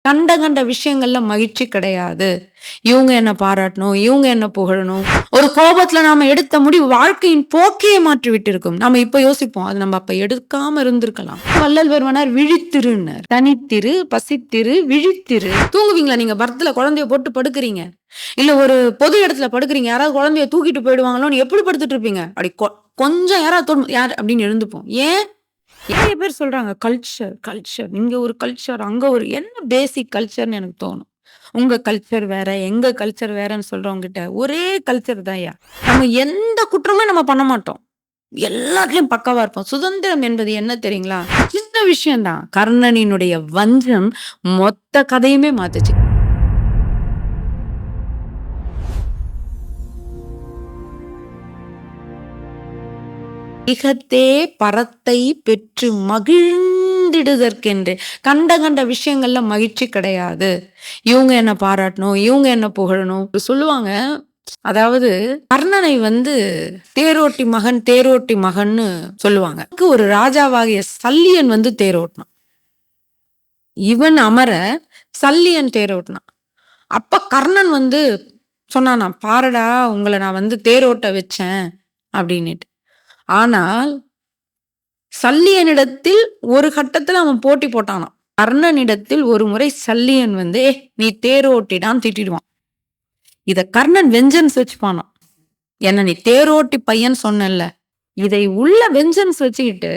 கண்ட கண்ட விஷயங்கள்ல மகிழ்ச்சி கிடையாது. இவங்க என்ன பாராட்டணும், இவங்க என்ன புகழணும். ஒரு கோபத்துல நாம எடுத்த முடிவு வாழ்க்கையின் போக்கையே மாற்றி விட்டிருக்கும். நாம இப்ப யோசிப்போம். அது நம்ம அப்ப எடுக்காம இருந்திருக்கலாம். வள்ளல் பெருமானார் விழித்திருன்னார். தனித்திரு, பசித்திரு, விழித்திரு. தூங்குவீங்களா நீங்க பர்த்ல குழந்தைய போட்டு படுக்கிறீங்க. இல்ல ஒரு பொது இடத்துல படுக்கிறீங்க. யாராவது குழந்தைய தூக்கிட்டு போயிடுவாங்களோன்னு எப்படி படுத்துட்டு இருப்பீங்க? அப்படி கொஞ்சம் யாராவது யார் அப்படின்னு எழுந்துப்போம். ஏன்? நிறைய பேர் சொல்றாங்க கல்ச்சர், கல்ச்சர். இங்க ஒரு கல்ச்சர், அங்க ஒரு என்ன பேசிக் கல்ச்சர்ன்னு எனக்கு தோணும். உங்க கல்ச்சர் வேற, எங்க கல்ச்சர் வேறன்னு சொல்றவங்க கிட்ட ஒரே கல்ச்சர் தான்யா. நம்ம எந்த குற்றமே நம்ம பண்ண மாட்டோம். எல்லாத்துலயும் பக்காவா இருப்போம். சுதந்திரம் என்பது என்ன தெரியுங்களா? சின்ன விஷயம் தான். கர்ணனினுடைய வஞ்சம் மொத்த கதையுமே மாத்துச்சு. இகத்தே பரத்தை பெற்று மகிழ்ந்திடுதற்கென்று கண்ட கண்ட விஷயங்கள்ல மகிழ்ச்சி கிடையாது. இவங்க என்ன பாராட்டணும், இவங்க என்ன புகழணும் சொல்லுவாங்க. அதாவது கர்ணனை தேரோட்டி மகன் தேரோட்டி மகன்னு சொல்லுவாங்க. ஒரு ராஜாவாகிய சல்லியன் தேரோட்டினான். இவன் அமர சல்லியன் தேரோட்டினான். அப்ப கர்ணன் சொன்னானா, பாருடா உங்களை நான் தேரோட்ட வச்சேன் அப்படின்னுட்டு. ஆனால் சல்லியனிடத்தில் ஒரு கட்டத்துல அவன் போட்டி போட்டானாம். கர்ணனிடத்தில் ஒரு முறை சல்லியன் நீ தேரோட்டிடான்னு திட்டிடுவான். இத கர்ணன் வெஞ்சன்ஸ் வச்சுப்பானாம். என்ன நீ தேரோட்டி பையன் சொன்னல, இதை உள்ள வெஞ்சன்ஸ் வச்சுக்கிட்டு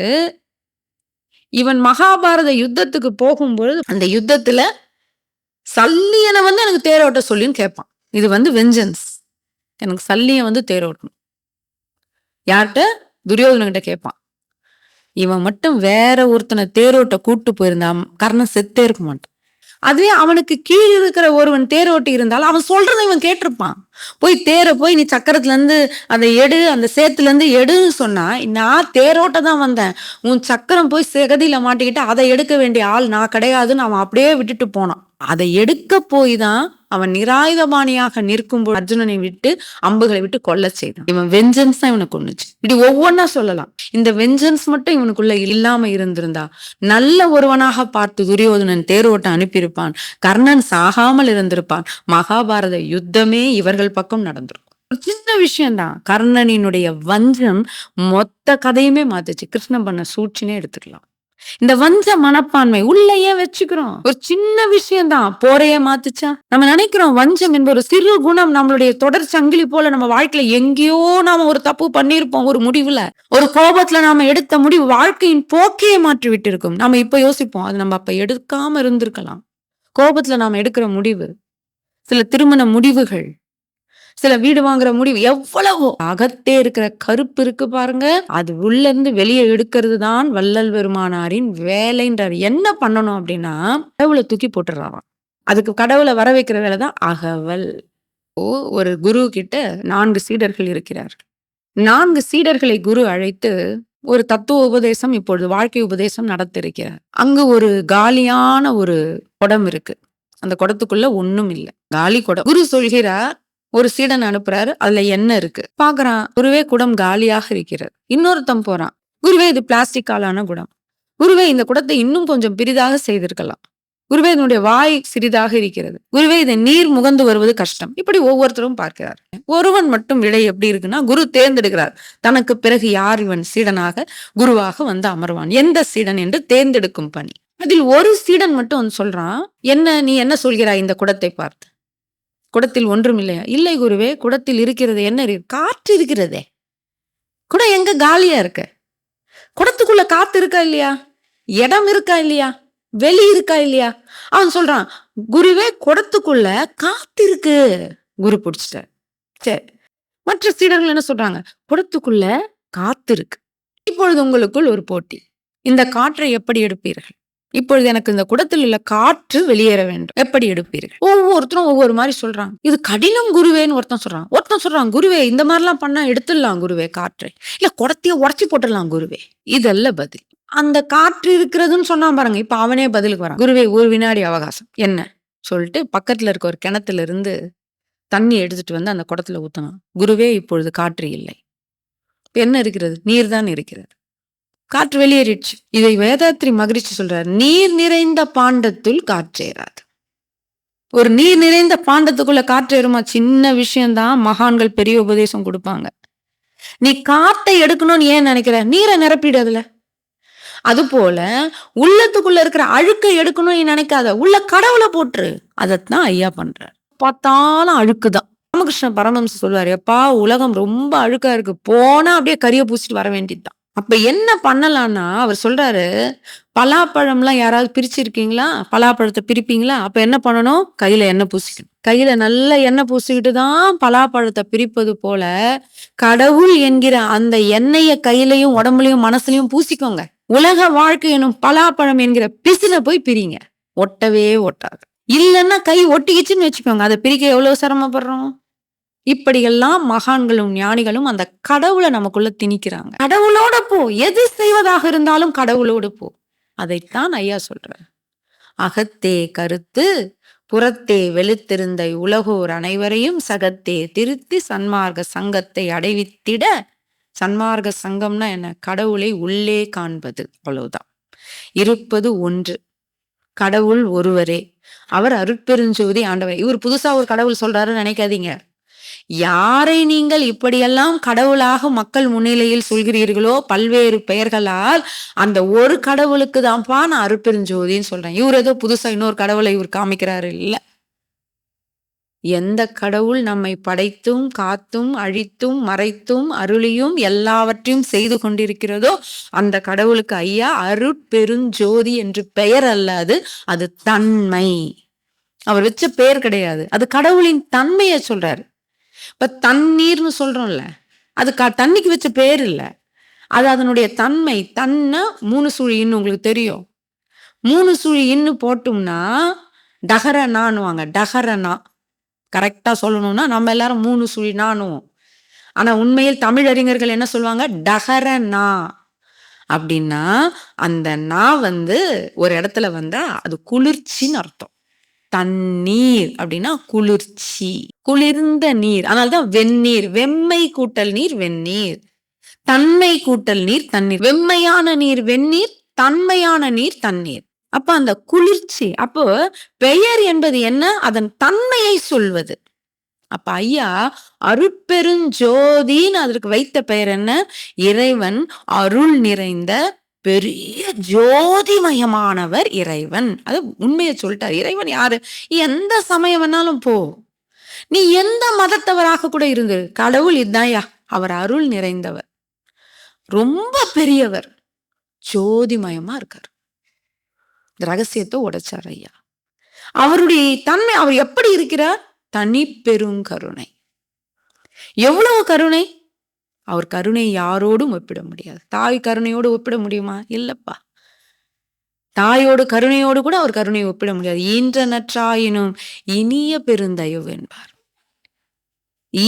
இவன் மகாபாரத யுத்தத்துக்கு போகும்பொழுது அந்த யுத்தத்துல சல்லியனை எனக்கு தேரோட்ட சொல்லின்னு கேட்பான். இது வெஞ்சன்ஸ். எனக்கு சல்லியன் தேரோட்டணும். யார்கிட்ட? துரியோதனகிட்ட கேட்பான். இவன் மட்டும் வேற ஒருத்தனை தேரோட்ட கூட்டு போயிருந்தான் கர்ணன் செத்தே இருக்க மாட்டான். அதுவே அவனுக்கு கீழ் இருக்கிற ஒருவன் தேரோட்டி இருந்தாலும் அவன் சொல்றதை இவன் கேட்டிருப்பான். போய் போய் நீ சக்கரத்துல இருந்து அதை எடு, அந்த சேத்துல இருந்து எடுன்னு சொன்னா, நான் தேரோட்ட தான் வந்தேன், உன் சக்கரம் போய் செகதியில மாட்டிக்கிட்டு அதை எடுக்க வேண்டிய ஆள் நான் கிடையாதுன்னு அவன் அப்படியே விட்டுட்டு போனான். அதை எடுக்க போய் தான் அவன் நிராயுதபாணியாக நிற்கும்போது அர்ஜுனனை விட்டு அம்புகளை விட்டு கொல்ல செய்தான். இவன் வெஞ்சன்ஸ் தான் இவனை கொன்னுச்சு. இப்படி ஒவ்வொன்னா சொல்லலாம். இந்த வெஞ்சன்ஸ் மட்டும் இவனுக்குள்ள இல்லாம இருந்திருந்தா நல்ல ஒருவனாக பார்த்து துரியோதனன் தேரோட்டம் அனுப்பியிருப்பான். கர்ணன் சாகாமல் இருந்திருப்பான். மகாபாரத யுத்தமே இவர்கள் பக்கம் நடந்திருக்கும். ஒரு சின்ன விஷயம்தான். கர்ணனினுடைய வஞ்சம் மொத்த கதையுமே மாத்துச்சு. கிருஷ்ணன் பண்ண சூழ்ச்சினே எடுத்துக்கலாம். இந்த வஞ்ச மனப்பான்மை உள்ளேயே வச்சுக்கிறோம். ஒரு சின்ன விஷயம் தான் போரையே மாத்துச்சா? நம்ம நினைக்கிறோம் வஞ்சம் என்பது ஒரு சிறு குணம். நம்மளுடைய தொடர் சங்கிலி போல நம்ம வாழ்க்கையில எங்கேயோ நாம ஒரு தப்பு பண்ணிருப்போம். ஒரு முடிவுல, ஒரு கோபத்துல நாம எடுத்த முடிவு வாழ்க்கையின் போக்கையே மாற்றி விட்டிருக்கும். நம்ம இப்ப யோசிப்போம். அது நம்ம அப்ப எடுக்காம இருந்திருக்கலாம். கோபத்துல நாம எடுக்கிற முடிவு, சில திருமண முடிவுகள், சில வீடு வாங்குற முடிவு, எவ்வளவோ அகத்தே இருக்கிற கருப்பு இருக்கு பாருங்க, அது உள்ள இருந்து வெளியே எடுக்கிறது தான் வள்ளல் பெருமானாரின் வேலைன்றார். என்ன பண்ணணும் அப்படின்னா, கடவுளை தூக்கி போட்டுறாராம். அதுக்கு கடவுளை வர வைக்கிற வேலை தான் அகவல். ஒரு குரு கிட்ட 4 சீடர்கள் இருக்கிறார்கள். 4 சீடர்களை குரு அழைத்து ஒரு தத்துவ உபதேசம், இப்பொழுது வாழ்க்கை உபதேசம் நடத்த இருக்கிறார். அங்கு ஒரு காலியான ஒரு குடம் இருக்கு. அந்த குடத்துக்குள்ள ஒண்ணும் இல்லை, காலி குடம். குரு சொல்கிறார், ஒரு சீடன் அனுப்புறாரு, அதுல எண்ணெய் இருக்கு. பாக்குறான், குருவே குடம் காலியாக இருக்கிறது. இன்னொருத்தன் போறான், குருவே இது பிளாஸ்டிக்காலான குடம். குருவே இந்த குடத்தை இன்னும் கொஞ்சம் பெரிதாக செய்திருக்கலாம். குருவே இதனுடைய வாய் சிறிதாக இருக்கிறது. குருவே இதை நீர் முகந்து வருவது கஷ்டம். இப்படி ஒவ்வொருத்தரும் பார்க்கிறார். ஒருவன் மட்டும் விடை எப்படி இருக்குன்னா, குரு தேர்ந்தெடுக்கிறார். தனக்கு பிறகு யார் இவன் சீடனாக குருவாக அமர்வான், எந்த சீடன் என்று தேர்ந்தெடுக்கும் பணி. அதில் ஒரு சீடன் மட்டும் சொல்றான், என்ன நீ என்ன சொல்கிறாய் இந்த குடத்தை பார்த்து? குடத்தில் ஒன்றும் இல்லையா? இல்லை குருவே, குடத்தில் இருக்கிறது என்ன இருக்கு? காற்று இருக்கிறதே. குடம் எங்க காலியா இருக்கு? குடத்துக்குள்ள காத்து இருக்கா இல்லையா? இடம் இருக்கா இல்லையா? வெளி இருக்கா இல்லையா? அவன் சொல்றான், குருவே குடத்துக்குள்ள காத்து இருக்கு. குரு பிடிச்சிட்ட. சரி, மற்ற சீடர்கள் என்ன சொல்றாங்க? குடத்துக்குள்ள காத்து இருக்கு. இப்பொழுது உங்களுக்குள் ஒரு போட்டி. இந்த காற்றை எப்படி எடுப்பீர்கள்? இப்பொழுது எனக்கு இந்த குடத்தில் உள்ள காற்று வெளியேற வேண்டும், எப்படி எடுப்பீர்கள்? ஒவ்வொருத்தரும் ஒவ்வொரு மாதிரி சொல்றாங்க. இது கடினம் குருவேன்னு ஒருத்தன் சொல்றான், குருவே இந்த மாதிரிலாம் பண்ணா எடுத்துடலாம் குருவே காற்றை, இல்ல குடத்தையே உடச்சி போட்டுடலாம் குருவே. இதெல்லாம் பதில். அந்த காற்று இருக்கிறதுன்னு சொன்னா பாருங்க, இப்ப அவனே பதிலுக்கு வரான். குருவே ஒரு வினாடி அவகாசம். என்ன சொல்லிட்டு பக்கத்துல இருக்க ஒரு கிணத்துல இருந்து தண்ணி எடுத்துட்டு அந்த குடத்துல ஊத்தணும். குருவே இப்பொழுது காற்று இல்லை. என்ன இருக்கிறது? நீர் தான் இருக்கிறது. காற்று வெளியேறிடுச்சு. இதை வேதாத்ரி மகிழ்ச்சி சொல்றார், நீர் நிறைந்த பாண்டத்துள் காற்றேறாது. ஒரு நீர் நிறைந்த பாண்டத்துக்குள்ள காற்று ஏறுமா? சின்ன விஷயம்தான். மகான்கள் பெரிய உபதேசம் கொடுப்பாங்க. நீ காத்தை எடுக்கணும்னு ஏன் நினைக்கிற? நீரை நிரப்பிடு அதுல. அதுபோல உள்ளத்துக்குள்ள இருக்கிற அழுக்கை எடுக்கணும்னு நீ நினைக்காத. உள்ள கடவுளை போட்டுரு. அதைத்தான் ஐயா பண்றார். பார்த்தாலும் அழுக்குதான். ராமகிருஷ்ண பரமஹம்சர் சொல்லுவாரு, எப்பா உலகம் ரொம்ப அழுக்கா இருக்கு, போனா அப்படியே கரிய பூசிட்டு வர வேண்டியதுதான். அப்ப என்ன பண்ணலாம்னா, அவர் சொல்றாரு, பலாப்பழம்லாம் யாராவது பிரிச்சிருக்கீங்களா? பலாப்பழத்தை பிரிப்பீங்களா? அப்ப என்ன பண்ணணும்? கையில எண்ணெய் பூசிக்கணும். கையில நல்ல எண்ணெய் பூசிக்கிட்டு தான் பலாப்பழத்தை பிரிப்பது போல, கடவுள் என்கிற அந்த எண்ணெய கையிலையும் உடம்புலையும் மனசுலயும் பூசிக்கோங்க. உலக வாழ்க்கை எனும் பலாப்பழம் என்கிற பிசின போய் பிரிங்க. ஒட்டவே ஒட்டாது. இல்லைன்னா கை ஒட்டிக்கிச்சுன்னு வச்சுக்கோங்க. அதை பிரிக்க எவ்வளவு சிரமப்படுறோம். இப்படியெல்லாம் மகான்களும் ஞானிகளும் அந்த கடவுளை நமக்குள்ள திணிக்கிறாங்க. கடவுளோட போ, எது செய்வதாக இருந்தாலும் கடவுளோடு போ. அதைத்தான் ஐயா சொல்றார். அகத்தே கருத்து புறத்தே வெளுத்திருந்த உலகோர் அனைவரையும் சகத்தே திருத்தி சன்மார்க்க சங்கத்தை அடைவித்திட. சன்மார்க்க சங்கம்னா என்ன? கடவுளை உள்ளே காண்பது. அவ்வளவுதான். இருப்பது ஒன்று, கடவுள் ஒருவரே, அவர் அருட்பெருஞ்சோதி ஆண்டவர். இவர் புதுசா ஒரு கடவுள் சொல்றாருன்னு நினைக்காதீங்க. யாரை நீங்கள் இப்படியெல்லாம் கடவுளாக மக்கள் முன்னிலையில் சொல்கிறீர்களோ பல்வேறு பெயர்களால், அந்த ஒரு கடவுளுக்கு தான்ப்பா நான் அருட்பெருஞ்சோதின்னு சொல்றேன். இவர் ஏதோ புதுசா இன்னொரு கடவுளை இவர் காமிக்கிறாரு இல்ல. எந்த கடவுள் நம்மை படைத்தும் காத்தும் அழித்தும் மறைத்தும் அருளியும் எல்லாவற்றையும் செய்து கொண்டிருக்கிறதோ அந்த கடவுளுக்கு ஐயா அருட்பெருஞ்சோதி என்று பெயர் அல்ல. அது தன்மை. அவர் வச்ச பெயர் கிடையாது. அது கடவுளின் தன்மையை சொல்றாரு. இப்ப தண்ணீர்னு சொல்றோம்ல, அது தண்ணிக்கு வச்ச பேர் இல்ல, அது அதனுடைய தன்மை. தன்ன 3 சுழி இன்னு உங்களுக்கு தெரியும். 3 சுழி இன்னு போட்டோம்னா டகரனான்னுவாங்க. டகரனா கரெக்டா சொல்லணும்னா நம்ம எல்லாரும் 3 சுழி நானுவோம். ஆனா உண்மையில் தமிழறிஞர்கள் என்ன சொல்லுவாங்க? டகரனா. அப்படின்னா அந்த நா ஒரு இடத்துல வந்தா அது குளிர்ச்சின்னு அர்த்தம். தண்ணீர் அப்படின்னா குளிர்ச்சி, குளிர்ந்த நீர். அதனால்தான் வெந்நீர். வெம்மை கூட்டல் நீர் வெந்நீர், தன்மை கூட்டல் நீர் தண்ணீர். வெம்மையான நீர் வெந்நீர், தன்மையான நீர் தண்ணீர். அப்ப அந்த குளிர்ச்சி. அப்போ பெயர் என்பது என்ன? அதன் தன்மையை சொல்வது. அப்ப ஐயா அருட்பெருஞ்சோதின்னு அதற்கு வைத்த பெயர் என்ன? இறைவன் அருள் நிறைந்த பெரிய ஜோதிமயமானவர் இறைவன். அது உண்மையை சொல்லிட்டார். இறைவன் யாரு? எந்த சமயம் வேணாலும் போ, நீ எந்த மதத்தவராக கூட இருந்து, கடவுள் இதான்யா. அவர் அருள் நிறைந்தவர், ரொம்ப பெரியவர், ஜோதிமயமா இருக்கார். ரகசியத்தை உடைச்சார் ஐயா. அவருடைய தன்மை, அவர் எப்படி இருக்கிறார்? தனி பெருங்கருணை. எவ்வளவு கருணை! அவர் கருணை யாரோடும் ஒப்பிட முடியாது. தாய் கருணையோடு ஒப்பிட முடியுமா? இல்லப்பா. தாயோடு கருணையோடு கூட அவர் கருணையை ஒப்பிட முடியாது. ஈன்ற நற்றாயினும் இனிய பெருந்தயவு என்பார்.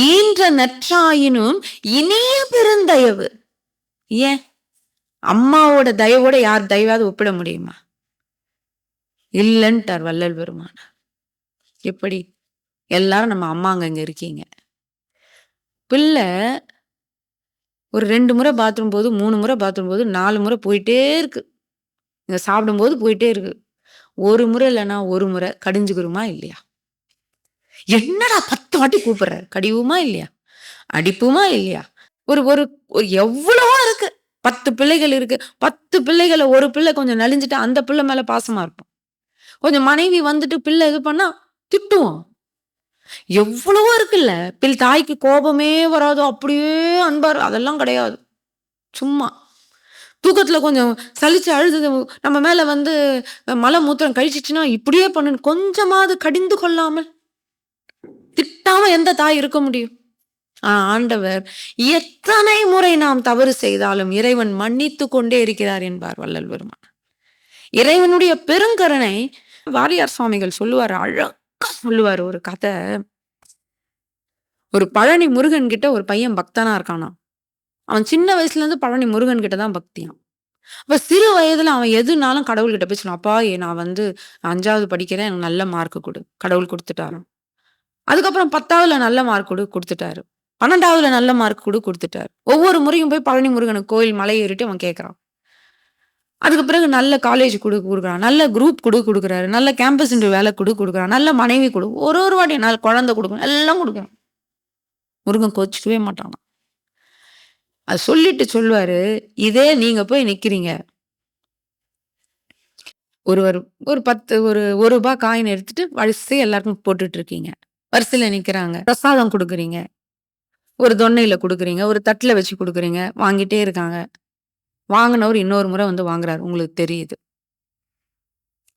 ஈன்ற நற்றாயினும் இனிய பெருந்தயவு. ஏன்? அம்மாவோட தயவோட யார் தயவாவது ஒப்பிட முடியுமா? இல்லன்ட்டார் வள்ளல் பெருமானார். எப்படி? எல்லாரும் நம்ம அம்மாங்க இங்க இருக்கீங்க. பிள்ளை ஒரு 2 முறை பாத்ரூம் போது, 3 முறை பாத்ரூம் போது, 4 முறை போயிட்டே இருக்கு. இங்க சாப்பிடும்போது போயிட்டே இருக்கு. ஒரு முறை இல்லைன்னா ஒரு முறை கடிஞ்சுக்கிறோமா இல்லையா? என்னடா 10 வாட்டி கூப்பிடுற, கடிவுமா இல்லையா? அடிப்புமா இல்லையா? ஒரு ஒரு எவ்வளவோ இருக்கு. 10 பிள்ளைகள் இருக்கு. 10 பிள்ளைகளை ஒரு பிள்ளை கொஞ்சம் நலிஞ்சிட்டு அந்த பிள்ளை மேல பாசமா இருக்கும். கொஞ்சம் மனைவி வந்துட்டு பிள்ளை இது பண்ணா திட்டுவோம். எவ்வளவோ இருக்குல்ல. தாய்க்கு கோபமே வராது, அப்படியே அன்பாரு. அதெல்லாம் கிடையாது. சும்மா தூக்கத்துல கொஞ்சம் சலிச்சு அழுது நம்ம மேல மலை மூத்திரம் கழிச்சிச்சுன்னா இப்படியே பண்ணு. கொஞ்சமாவது கடிந்து கொள்ளாமல் திட்டாம எந்த தாய் இருக்க முடியும்? ஆண்டவர் எத்தனை முறை நாம் தவறு செய்தாலும் இறைவன் மன்னித்து கொண்டே இருக்கிறார் என்பார் வள்ளல் பெருமான். இறைவனுடைய பெருங்கருணை. வாரியார் சுவாமிகள் சொல்லுவார், அழகா சொல்லுவார் ஒரு கதை. ஒரு பழனி முருகன் கிட்ட ஒரு பையன் பக்தனா இருக்கானா. அவன் சின்ன வயசுல இருந்து பழனி முருகன் கிட்ட தான் பக்தியான். அப்ப சிறு வயதுல அவன் எதுனாலும் கடவுள்கிட்ட போய் சொன்னான், அப்பா நான் 5வது படிக்கிறேன், எனக்கு நல்ல மார்க் கொடு. கடவுள் கொடுத்துட்டாரு. அதுக்கப்புறம் 10வதுல நல்ல மார்க் கொடுத்துட்டாரு. 12வதுல நல்ல மார்க் கொடுத்துட்டாரு. ஒவ்வொரு முறையும் போய் பழனி முருகனுக்கு கோயில் மலை ஏறிட்டு அவன் கேட்கறான், அதுக்கு பிறகு நல்ல காலேஜ் குடுக்குறான். நல்ல குரூப் குடுக்குறாரு. நல்ல கேம்பஸ் இன்டர்வியூ வேலை குடுக்குறான். நல்ல மனைவி ஒரு வாட்டி நல்ல குழந்தை குடுக்கணும். எல்லாம் குடுக்குறான். முருகன் கோச்சுக்கவே மாட்டானாம். அது சொல்லிட்டு சொல்லுவாரு, இதே நீங்க போய் நிக்கிறீங்க. ஒருவர் ஒரு 10 ஒரு ரூ. 1 காயின் எடுத்துட்டு வரிசையா எல்லாருக்கும் போட்டுட்டு இருக்கீங்க. வரிசையில நிக்கிறாங்க. பிரசாதம் குடுக்குறீங்க. ஒரு தொன்னையில குடுக்குறீங்க. ஒரு தட்டுல வச்சு குடுக்குறீங்க. வாங்கிட்டே இருக்காங்க. வாங்குனவரு இன்னொரு முறை வந்து வாங்குறாரு. உங்களுக்கு தெரியுது.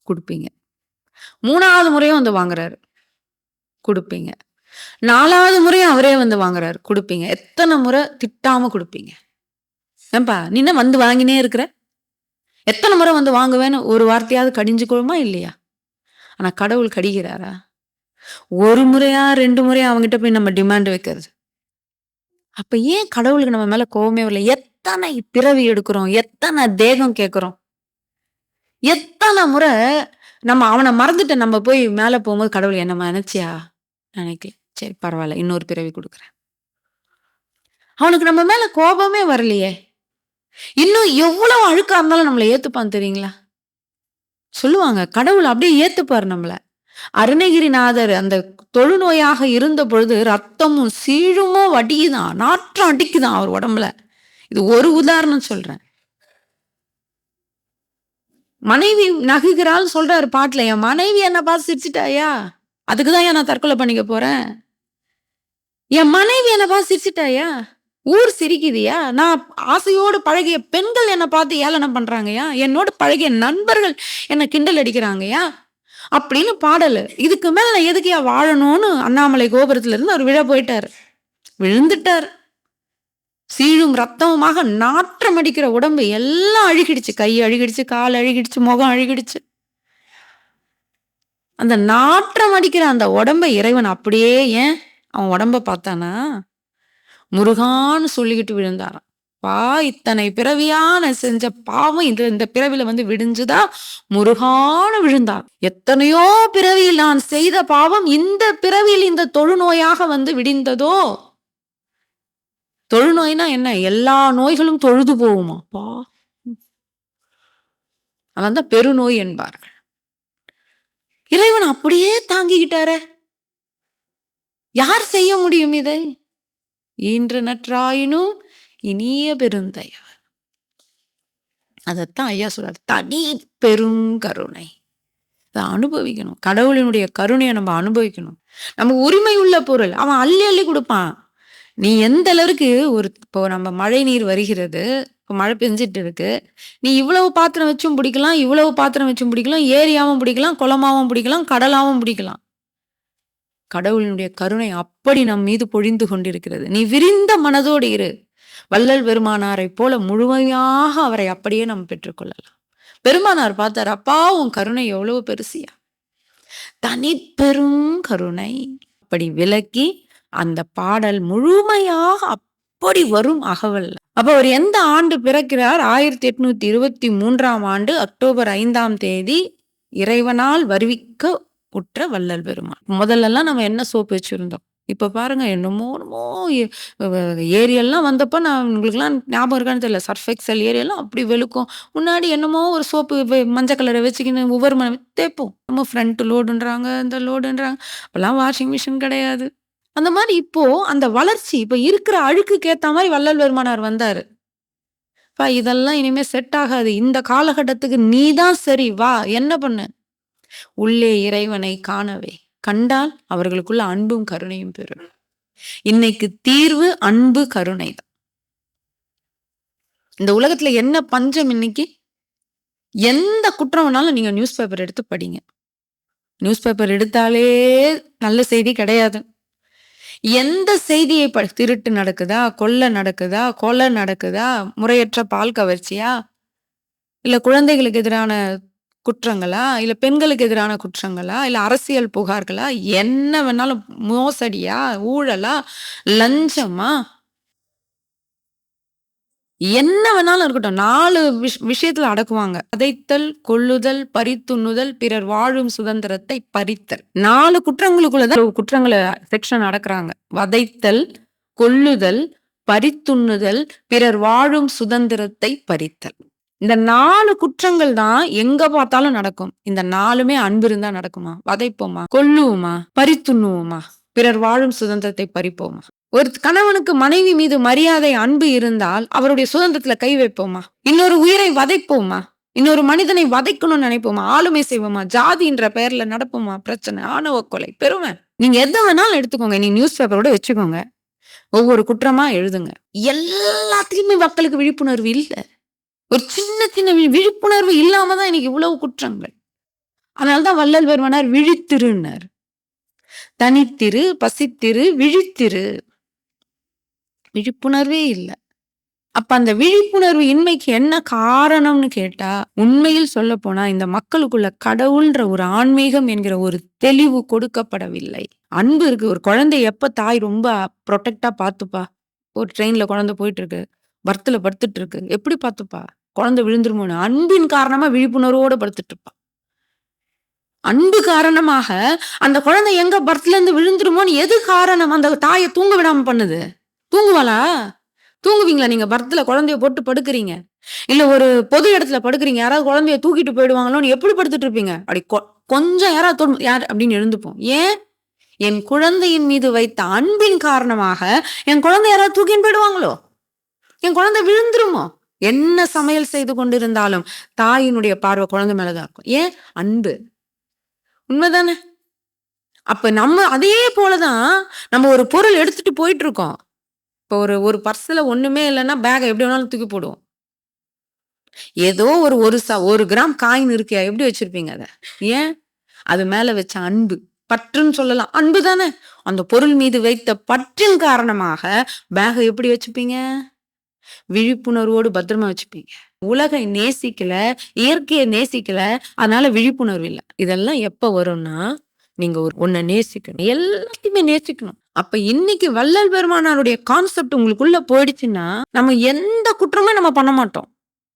குடுப்பீங்க. 3வது முறையும் வந்து வாங்குறாரு. குடுப்பீங்க. 4வது முறையும் அவரே வந்து வாங்குறாரு. குடுப்பீங்க. எத்தன முறை திட்டாம குடுப்பீங்க? ஏன்பா நீ என்ன வந்து வாங்கினே இருக்கிற? எத்தன முறை வந்து வாங்குவேன்னு ஒரு வார்த்தையாவது கடிஞ்சுக்கொள்ளுமா இல்லையா? ஆனா கடவுள் கடிகிறாரா? 1 முறையா 2 முறையா அவன்கிட்ட போய் நம்ம டிமாண்ட் வைக்கிறது. அப்ப ஏன் கடவுளுக்கு நம்ம மேல கோவமே வரல? எத்தனை பிறவி எடுக்கிறோம்? எத்தனை தேகம் கேட்கிறோம்? எத்தன முறை நம்ம அவன மறந்துட்டு நம்ம போய் மேல போம்போது கடவுள் என்ன நெனச்சியா? நெனைக்கல. சரி பரவால்ல. இன்னொரு பிறவி குடுக்குறேன். அவனுக்கு நம்ம மேல கோபமே வரலையே! இன்னும் எவ்வளவு அழுக்கா இருந்தாலும் நம்மள ஏத்துப்பான் தெரியுங்களா? சொல்லுவாங்க. கடவுள் அப்படியே ஏத்துப்பாரு நம்மள. அருணகிரிநாதர் அந்த தொழுநோயாக இருந்த பொழுது ரத்தமும் சீழுமோ வடியுதாம். நாற்றம் அடிக்குதாம் அவர் உடம்புல. இது ஒரு உதாரணம் சொல்றேன். மனைவி நகுகிறாள்ன்னு சொல்றாரு பாட்டுல. என் மனைவி என்ன பார்த்து சிரிச்சுட்டாயா? அதுக்கு தான் நான் தற்கொலை பண்ணிக்க போறேன். என் மனைவி என்ன பார்த்து சிரிச்சுட்டாயா? ஊர் சிரிக்குதுயா? நான் ஆசையோடு பழகிய பெண்கள் என்ன பார்த்து ஏளனம் பண்றாங்கயா? என்னோடு பழகிய நண்பர்கள் என்ன கிண்டல் அடிக்கிறாங்கயா? அப்படின்னு பாடலு. இதுக்கு மேல நான் எதுக்குயா வாழணும்னு அண்ணாமலை கோபுரத்துல இருந்து அவர் விழ போயிட்டாரு. விழுந்துட்டாரு. சீழும் ரத்தமுமாக நாற்றம் அடிக்கிற உடம்பு எல்லாம் அழுகிடுச்சு. கை அழுகிடுச்சு, கால் அழுகிடுச்சு, முகம் அழுகிடுச்சு. அந்த நாற்றம் அடிக்கிற அந்த உடம்ப இறைவன் அப்படியே ஏன் அவன் உடம்ப பார்த்தானா? முருகான்னு சொல்லிக்கிட்டு விழுந்தாராம். இத்தனை பிறவியான செஞ்ச பாவம் இந்த பிறவில வந்து விடிஞ்சுதா? முருகான்னு விழுந்தார். எத்தனையோ பிறவியில் நான் செய்த பாவம் இந்த பிறவியில் இந்த தொழுநோயாக வந்து விடிந்ததோ? தொழுநோய்னா என்ன? எல்லா நோய்களும் தொழுது போகுமா? அதான் பெருநோய் என்பார்கள். இறைவன் அப்படியே தாங்கிக்கிட்டாரே. யார் செய்ய முடியும் இதை? ஈன்ற நற்றாயினும் இனிய பெருந்தயவர். அதத்தான் ஐயா சொல்றாரு. தனி பெருங்கருணை. அதை அனுபவிக்கணும். கடவுளினுடைய கருணையை நம்ம அனுபவிக்கணும். நமக்கு உரிமை உள்ள பொருள் அவன் அள்ளி அள்ளி கொடுப்பான். நீ எந்த அளவுக்கு இப்போ நம்ம மழை நீர் வருகிறது. இப்போ மழை பெஞ்சிட்டு இருக்கு. நீ இவ்வளவு பாத்திரம் வச்சும் பிடிக்கலாம், இவ்வளவு பாத்திரம் வச்சும் பிடிக்கலாம், ஏரியாவும் பிடிக்கலாம், குளமாவும் பிடிக்கலாம், கடலாவும் பிடிக்கலாம். கடவுளினுடைய கருணை அப்படி நம் மீது பொழிந்து கொண்டிருக்கிறது. நீ விரிந்த மனதோடு இரு. வள்ளல் பெருமானாரை போல முழுமையாக அவரை அப்படியே நாம் பெற்றுக்கொள்ளலாம். பெருமானார் பார்த்தார், அப்பா உன் கருணை எவ்வளவு பெருசியா, தனிப்பெரும் கருணை. அப்படி விளக்கி அந்த பாடல் முழுமையாக அப்படி வரும் அகவல். அப்ப அவர் எந்த ஆண்டு பிறக்கிறார்? 1823ஆம் ஆண்டு அக்டோபர் 5ஆம் தேதி இறைவனால் வருவிக்க உற்ற வள்ளல் பெருமான். முதல்லலாம் நம்ம என்ன சோப்பு வச்சிருந்தோம். இப்ப பாருங்க என்னமோ ஏரியல்லாம் வந்தப்ப நான் உங்களுக்குலாம் ஞாபகம் இருக்கான்னு தெரியல. சர்ஃப் எக்ஸல் ஏரியெல்லாம் அப்படி வெளுக்கும். முன்னாடி என்னமோ ஒரு சோப்பு மஞ்சள் கலரை வச்சுக்கின்னு ஒவ்வொரு தேய்ப்போம். நம்ம ஃப்ரண்ட் லோடுன்றாங்க, இந்த லோடுன்றாங்க. அப்பெல்லாம் வாஷிங் மிஷின் கிடையாது. அந்த மாதிரி இப்போ அந்த வளர்ச்சி இப்ப இருக்கிற அழுக்குக்கு ஏத்த மாதிரி வள்ளல் பெருமானார் வந்தாரு. இதெல்லாம் இனிமே செட் ஆகாது. இந்த காலகட்டத்துக்கு நீதான் சரி, வா என்ன பண்ணு? உள்ளே இறைவனை காணவே. கண்டால் அவர்களுக்குள்ள அன்பும் கருணையும் பெறும். இன்னைக்கு தீர்வு அன்பு கருணை தான். இந்த உலகத்துல என்ன பஞ்சம் இன்னைக்கு? எந்த குற்றம் வேணாலும் நீங்க நியூஸ் பேப்பர் எடுத்து படிங்க. நியூஸ் பேப்பர் எடுத்தாலே நல்ல செய்தி கிடையாது. எந்த செய்தியை திருட்டு நடக்குதா, கொள்ளை நடக்குதா, கொலை நடக்குதா, முறையற்ற பால் கவர்ச்சியா, இல்ல குழந்தைகளுக்கு எதிரான குற்றங்களா, இல்ல பெண்களுக்கு எதிரான குற்றங்களா, இல்ல அரசியல் புகார்களா, என்ன வேணாலும் மோசடியா, ஊழலா, லஞ்சமா, என்ன வேணாலும் இருக்கட்டும். 4 விஷயத்துல அடக்குவாங்க. வதைத்தல், கொல்லுதல், பறித்துண்ணுதல், பிறர் வாழும் சுதந்திரத்தை பறித்தல். 4 குற்றங்களுக்குள்ளதான் குற்றங்களை செக்ஷன் அடக்குறாங்க. வதைத்தல், கொல்லுதல், பறித்துண்ணுதல், பிறர் வாழும் சுதந்திரத்தை பறித்தல். இந்த 4 குற்றங்கள் தான் எங்க பார்த்தாலும் நடக்கும். இந்த 4மே அன்பு இருந்தா நடக்குமா? வதைப்போமா? கொல்லுவோமா? பறித்துண்ணுவோமா? பிறர் வாழும் சுதந்திரத்தை பறிப்போமா? ஒரு கணவனுக்கு மனைவி மீது மரியாதை, அன்பு இருந்தால் அவருடைய சுதந்திரத்துல கை வைப்போமா? இன்னொரு உயிரை வதைப்போமா? இன்னொரு மனிதனை வதைக்கணும்னு நினைப்போமா? ஆளுமை செய்வோமா? ஜாதின்ற பெயர்ல நடப்போமா? பிரச்சனை, ஆணவ கொலை, பெருமை. நீங்க எத வேணாலும் எடுத்துக்கோங்க. நீங்க நியூஸ் பேப்பரோட வச்சுக்கோங்க. ஒவ்வொரு குற்றமா எழுதுங்க. எல்லாத்துலயுமே மக்களுக்கு விழிப்புணர்வு இல்ல. ஒரு சின்ன சின்ன விழிப்புணர்வு இல்லாம தான் இன்னைக்கு இவ்வளவு குற்றங்கள். அதனாலதான் வள்ளல் பெருமானார் விழித்திருன்னார். தனித்திரு, பசித்திரு, விழித்திரு. விழிப்புணர்வே இல்ல. அப்ப அந்த விழிப்புணர்வு இன்மைக்கு என்ன காரணம்னு கேட்டா, உண்மையில் சொல்லப்போனா இந்த மக்களுக்குள்ள கடவுள்ன்ற ஒரு ஆன்மீகம் என்கிற ஒரு தெளிவு கொடுக்கப்படவில்லை. அன்பு இருக்கு. ஒரு குழந்தை எப்ப தாய் ரொம்ப புரொடெக்டா பாத்துப்பா. ஒரு ட்ரெயின்ல குழந்தை போயிட்டு இருக்கு. பர்த்ல படுத்துட்டு இருக்கு. எப்படி பாத்துப்பா? குழந்தை விழுந்துருமோன்னு. அன்பின் காரணமா விழிப்புணர்வோட படுத்துட்டு இருப்பா. அன்பு காரணமாக அந்த குழந்தை எங்க பர்த்ல இருந்து விழுந்துருமோன்னு எது காரணம்? அந்த தாயை தூங்க விடாம பண்ணுது. தூங்குவாளா? தூங்குவீங்களா நீங்க? பர்த்ல குழந்தைய போட்டு படுக்கிறீங்க. இல்ல ஒரு பொது இடத்துல படுக்கிறீங்க. யாராவது குழந்தைய தூக்கிட்டு போயிடுவாங்களோன்னு எப்படி படுத்துட்டு இருப்பீங்க? அப்படி கொஞ்சம் யாராவது யார் அப்படின்னு எழுந்துப்போம். ஏன்? என் குழந்தையின் மீது வைத்த அன்பின் காரணமாக என் குழந்தை யாராவது தூக்கின்னு போயிடுவாங்களோ? என் குழந்தை விழுந்துருமோ? என்ன சமையல் செய்து கொண்டிருந்தாலும் தாயினுடைய பார்வை குழந்தை மேலதான் இருக்கும். ஏன்? அன்பு. உண்மைதானே? அப்ப நம்ம அதே போலதான் நம்ம ஒரு பொருள் எடுத்துட்டு போயிட்டு இருக்கோம். இப்போ ஒரு பர்ஸ்ல ஒண்ணுமே இல்லைன்னா பேக் எப்படி வேணாலும் தூக்கி போடுவோம். ஏதோ ஒரு கிராம் காயின் இருக்கியா எப்படி வச்சிருப்பீங்க அத? ஏன்? அது மேல வச்ச அன்பு, பற்றுன்னு சொல்லலாம். அன்பு தானே? அந்த பொருள் மீது வைத்த பற்றின் காரணமாக பேக எப்படி வச்சுப்பீங்க? விழிப்புணர்வோடு பத்திரமா வச்சுப்பீங்க. உலகை நேசிக்கல, இயற்கையை நேசிக்கல, அதனால விழிப்புணர்வு இல்ல. இதெல்லாம் எப்ப வரும்னா, நீங்க ஒன்ன நேசிக்கணும். எல்லாத்தையுமே நேசிக்கணும். அப்ப இன்னைக்கு வள்ளல் பெருமானாருடைய கான்செப்ட் உங்களுக்குள்ள போயிடுச்சுன்னா, நம்ம எந்த குற்றமே நம்ம பண்ண மாட்டோம்.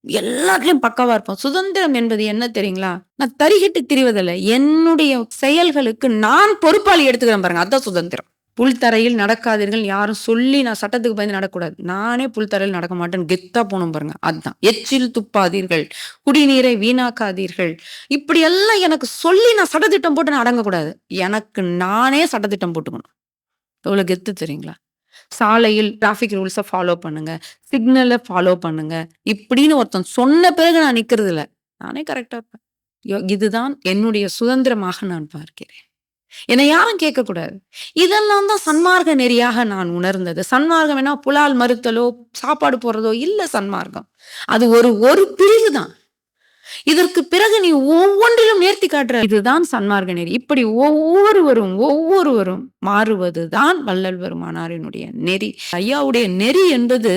எல்லாத்துலயும் பக்காவா இருப்போம். சுதந்திரம் என்பது என்ன தெரியுங்களா? நான் தரிகிட்டு திரிவதில்ல. என்னுடைய செயல்களுக்கு நான் பொறுப்பாளி எடுத்துக்கிறேன் பாருங்க. அதான் சுதந்திரம். புல்தரையில் நடக்காதீர்கள் யாரும் சொல்லி நான் சட்டத்துக்கு பயந்து நடக்கூடாது. நானே புல்தரையில் நடக்க மாட்டேன்னு கெத்தா போகணும் பாருங்க. அதுதான். எச்சில் துப்பாதீர்கள், குடிநீரை வீணாக்காதீர்கள். இப்படி எல்லாம் எனக்கு சொல்லி நான் சட்டத்திட்டம் போட்டு நான் அடங்கக்கூடாது. எனக்கு நானே சட்டத்திட்டம் போட்டுக்கணும். எவ்வளவு கெத்து தெரியுங்களா? சாலையில் டிராபிக் ரூல்ஸ ஃபாலோ பண்ணுங்க, சிக்னலை ஃபாலோ பண்ணுங்க. இப்படின்னு ஒருத்தன் சொன்ன பிறகு நான் நிக்கிறது இல்ல. நானே கரெக்டா இருப்பேன். இதுதான் என்னுடைய சுதந்திரமாக நான் பார்க்கிறேன். என்னை யாரும் கேட்கக்கூடாது. இதெல்லாம் தான் சன்மார்க்க நெறியாக நான் உணர்ந்தது. சன்மார்க்கம் என்ன புலால் மறுத்தலோ சாப்பாடு போடுறதோ இல்ல. சன்மார்க்கம் அது ஒரு பிரிவு தான். இதற்கு பிறகு நீ ஒவ்வொன்றிலும் நேர்த்தி காட்டுற இதுதான் சன்மார்க்க நெறி. இப்படி ஒவ்வொருவரும் மாறுவதுதான் வள்ளல் பெருமானாரினுடைய நெறி. ஐயாவுடைய நெறி என்பது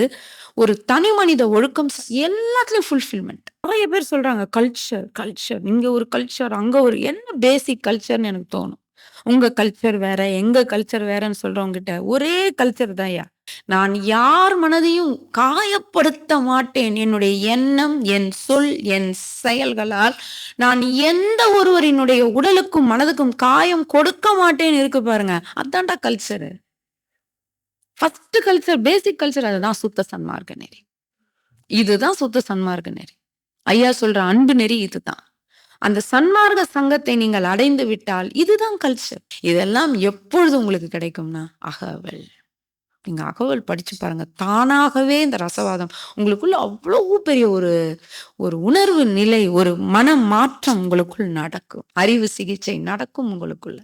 ஒரு தனி மனித ஒழுக்கம். எல்லாத்துலயும் ஃபுல்ஃபில்மெண்ட். நிறைய பேர் சொல்றாங்க கல்ச்சர் இங்க ஒரு கல்ச்சர், அங்க ஒரு என்ன பேசிக் கல்ச்சர்னு எனக்கு தோணும். உங்க கல்ச்சர் வேற, எங்க கல்ச்சர் வேறன்னு சொல்றவங்க கிட்ட ஒரே கல்ச்சர் தான்யா. நான் யார் மனதையும் காயப்படுத்த மாட்டேன். என்னுடைய எண்ணம், என் சொல், என் செயல்களால் நான் எந்த ஒருவரினுடைய உடலுக்கும் மனதுக்கும் காயம் கொடுக்க மாட்டேன்னு இருக்கு பாருங்க. அதான்டா கல்ச்சரு. ஃபர்ஸ்ட் கல்ச்சர், பேசிக் கல்ச்சர் அதுதான் சுத்த சன்மார்க்க நெறி. இதுதான் சுத்த சன்மார்க்க நெறி. ஐயா சொல்ற அன்பு நெறி இதுதான். அந்த சன்மார்க்க சங்கத்தை நீங்கள் அடைந்து விட்டால் இதுதான் கல்ச்சர். இதெல்லாம் எப்பொழுது உங்களுக்கு கிடைக்கும்னா அகவல். நீங்க அகவல் படிச்சு பாருங்க. தானாகவே இந்த ரசவாதம் உங்களுக்குள்ள அவ்வளவு பெரிய ஒரு உணர்வு நிலை, ஒரு மன மாற்றம் உங்களுக்குள் நடக்கும். அறிவு சிகிச்சை நடக்கும் உங்களுக்குள்ள.